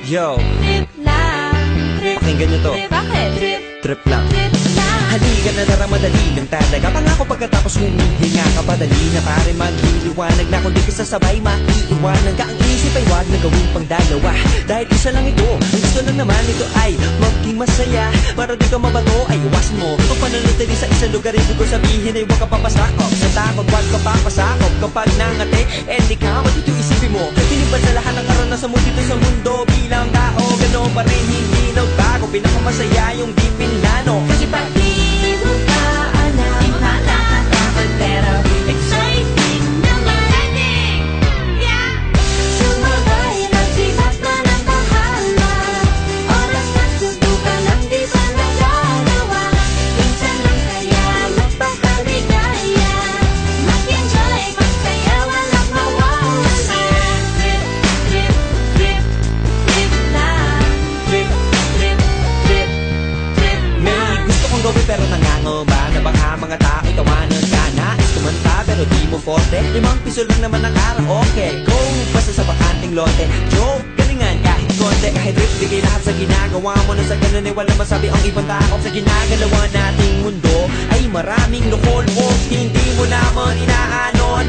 Yo, Trip lang, trip, pakinggan nyo to. trip, bakit? Trip, Trip lang. trip lang. Halika na tara, madali ng talaga. Pangako pagkatapos humihinga ka, padali na pare maghiliwanag na. Kung di ka sasabay, maiiwanan ka. Ang isip ay wag na gawin pang dalawa, dahil isa lang ito. Ang gusto lang naman ito ay maging masaya. Para di ka mabato ay iwasan mo kung pananatili sa isang lugar. Ibig ko sabihin ay huwag ka papasakop sa takot, wag ka papasakop. Kapag nangate, di ka matito isipin mo. Tinibad sa lahat ng karanasan mo dito sa mundo. Bilang tao, gano'n pa rin hindi nagbago. Pinakamasaya yung di pinlano. Kasi pag di mo pa alam, nakakatakot pero exciting na marinig. Yeah! Sumabay lang sibat na ng bahala. Oras na susukan ang di pa nagagawa. Minsan lang kaya magpakaligaya. Mag-enjoy, magsaya, walang mawawala. Trip, trip, trip, trip lang. Trip, trip, trip, trip May lang. gusto kong gawin pero nangangamba na baka mga tao tawanan ka. Nais kumanta pero di mo forte. 5 piso lang naman ang karaoke. Go, basta sa bakanting lote. Joke, galingan kahit konti. Kahit rip, bigay lahat sa ginagawa mo. Na sa ganun ay wala masabi ang ibang tao. Sa ginagalawa nating mundo ay maraming loko-loko. Hindi mo naman inaano